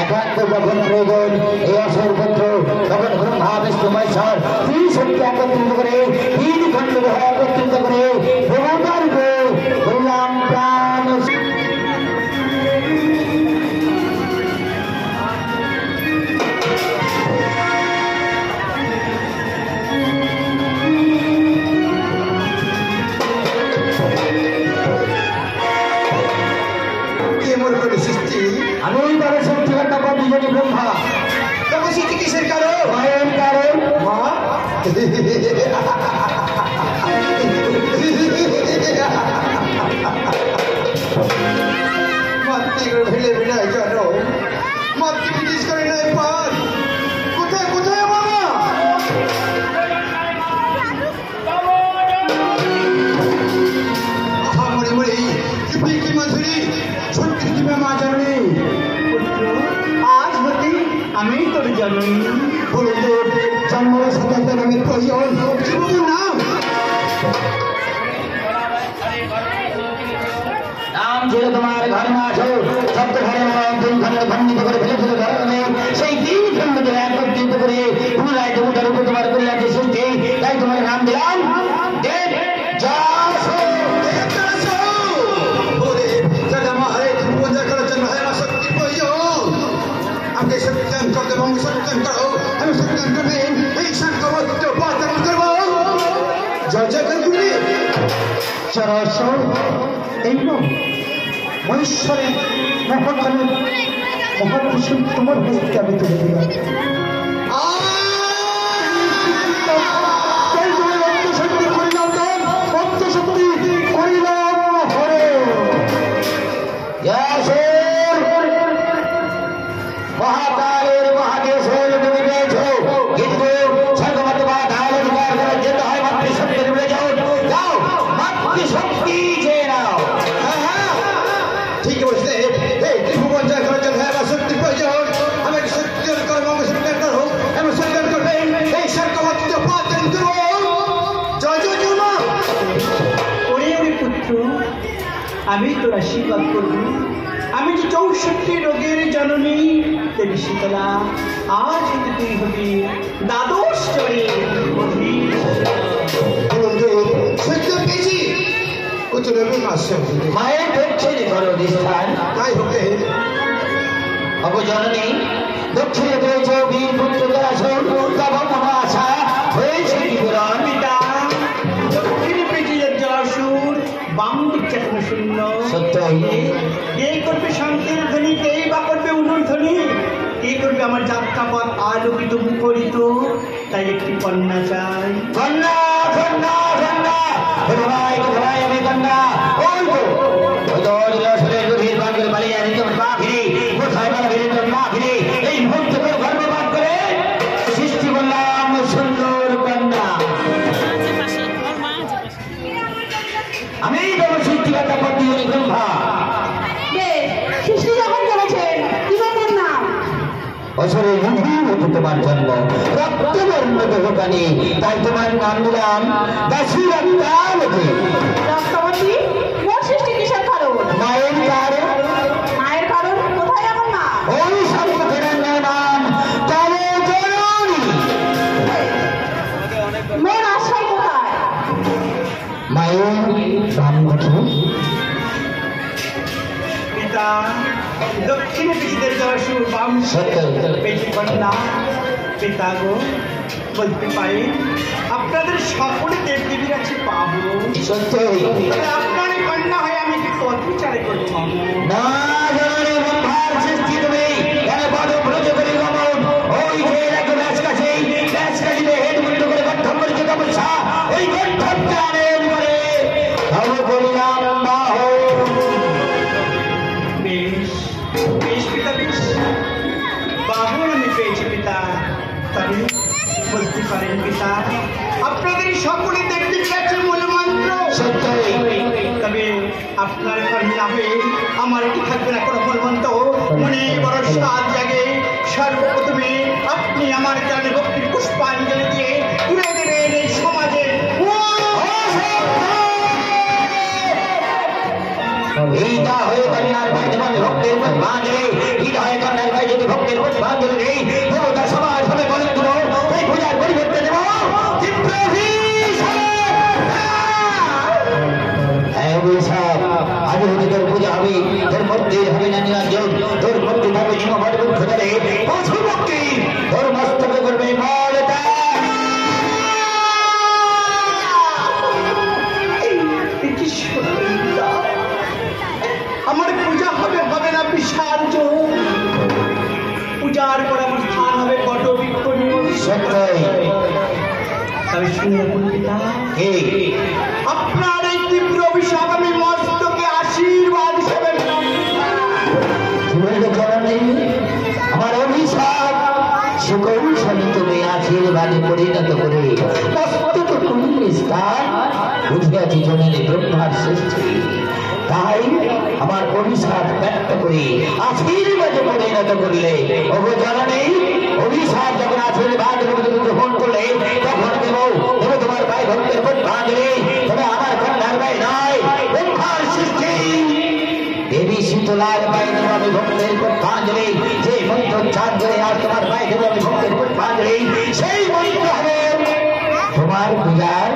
একান্ত যখন প্রয়োজন এই অসুর পুত্র তখন ব্রহ্মা বিষ্ণু মহেশ্বর তিন শক্তি একত্রিত করে তিন খণ্ড একত্রিত করে ভগবান বললাম প্রাণ আমি তাদের সত্যিকারটা বলি যদি ব্রহ্মা তখন সে কিসের কারণ মায়ের কারণ মা ফেলে বেড়ায় কেন মাতৃ ব্রিটিশ করে নেয় পান কোথায় কোথায় মামা মরে মরে কি মাধুরী সত্যি কি মা জানি পুত্র আজ হতে আমি তোর জানি বলে জন্ম সাথে নামের প্রয়োজন জীবনের নাম নাম ছিল তোমার ঘরে না আসো সপ্ত ঘরে তিন খণ্ডে খণ্ডিত করে ফেলেছিল ধরনে সেই তিন খণ্ডকে একত্রিত করে পুনরায় দেবতার উপর তোমার কল্যাণকে সৃষ্টি তাই তোমার নাম দিলাম দেব মহেশ্বরের মহাকালের মহাপুরুষ তোমার হস্তে আমি তুলে দিলাম মহাকালের মহাদেশ্বর তুমি পেয়েছো কিন্তু স্বর্গমতবা ধারণ করার যেতে হয় মাতৃশক্তি ভুলে যাও যাও মাতৃশক্তি চেয়ে নাও ঠিক বলছে এই ত্রিভুবন জয় করার জন্য আমার শক্তি প্রয়োজন আমাকে সত্যি কর্ম সত্যি করো আমি সত্যি করবে এই স্বর্গমত পাচন করবো জয় জয় জয় মা ওরে ওরে পুত্র আমি তোর আশীর্বাদ করবো আমি যে 64 রোগের জননী দেবী শীতলা আজ হতে তুই হবি দ্বাদশ চরে মায়ের দক্ষিণে করো অধিষ্ঠান তাই হতে অবজননী দক্ষিণে পেয়েছ বীর পুত্র জলাশয় তব মন আশা হয়েছে বিবরণ পিতা দক্ষিণে পেয়েছে জলাসুর বাম দিকটা কোনো শূন্য সত্য কে করবে শান্তির ধ্বনি কেই বা করবে উনুর ধ্বনি কে করবে আমার যাত্রাপথ আলোকিত মুখরিত তাই একটি কন্যা চাই কন্যা কন্যা কন্যা ভাই আমি কন্যা ওই তো জলাশয়ের গভীর বাঙ্গের বালিয়া নিতে মা ফিরে কোথায় বালা ফিরে মা ফিরে এই মুহূর্তে করে গর্ভপাত করে সৃষ্টি করলাম সুন্দর কন্যা আমি তোমার সৃষ্টিকর্তা পদ্ধতি ব্রহ্মা সৃষ্টি যখন করেছেন কি বলবেন না বছরে তোমার জন্ম রক্তবর্ণ দেহকানি তাই তোমার নাম দিলাম দাসী রক্তাবতী রক্তবতী মোর সৃষ্টি কিসের কারণ মায়ের কারণ মায়ের কারণ কোথায় আমার মা ওই সর্বজনের নাম তবে জননী মোর আশ্রয় কোথায় মায়ের নাম কি পিতা দক্ষিণে পিতাদের জলাশয় বাম পেটি কন্যা পিতা গো বলতে পারি আপনাদের সকলে দেবদেবীর আছে পাবো সত্যি আপনার কন্যা হয়ে আমি কি অত্যাচারে করবো না জননী ব্রহ্মার সৃষ্টি তুমি এর বড় ব্রজ করি গমন ওই যে এক ব্যাস কাশিতে হেড মুন্ড করে গঠন করেছে তপস্যা ওই গঠন জানেন করে তব করিলাম বাহ বেশ বেশ পিতা বেশ বাবু আমি পেয়েছি পিতা তবে বলতে পারেন পিতা আপনাদের সকলে দেখতে গেছে মূল মন্ত্র সত্যি তবে আপনার কন্যা হয়ে আমার কি থাকবে না কোনো মনমন্ত মনে বড় সাত জাগে সর্বপ্রথমে আপনি আমার জানে ভক্তির পুষ্পাঞ্জলি দিয়ে তুলে দেবেন এই সমাজে এইটা হয়ে কন্যার ভাই যেমন ভক্তের পুষ্পাঞ্জলি এইটা হয়ে কন্যার ভাই যদি ভক্তের পুষ্পাঞ্জলি নেই দেবতা সমাজ হবে বলেন কোনো এই পূজার পরিবর্তে দেব আজ হতে তোর পূজা হবে তোর মধ্যে হবে না নিরঞ্জন তোর মধ্যে হবে নিমভট মুখ্য ধরে পশু ভক্তি তোর মস্তকে করবে মলতা আমার পূজা হবে হবে না বিশাল পূজার পর আমার স্থান হবে বট বৃক্ষ সত্যই তবে শুনে পিতা আপনার এই তীব্র অভিশাপ আমি মস্তকে আশীর্বাদ হিসেবে আমার অভিশাপ সুকৌশলে তুমি আশীর্বাদে পরিণত করে মস্তক স্থান বুঝিয়াছি জনের ব্রহ্মার সৃষ্টি তাই আমার অভিশাপ ব্যক্ত করে আশীর্বাদে পরিণত করলে অবজানে অভিশাপ যখন আশীর্বাদ গ্রহণ করলে তখন দেব তবে তোমার ভাই ভক্তের পুষ্পাঞ্জলি তবে আমার কন্যার ভাই নয় ব্রহ্মার সৃষ্টি দেবী শীতলার ভাই দেব আমি ভক্তের পুষ্পাঞ্জলি যে মন্ত্র উচ্চার করে আর তোমার ভাই দেব আমি ভক্তের পুষ্পাঞ্জলি সেই মন্ত্র হবে তোমার পূজার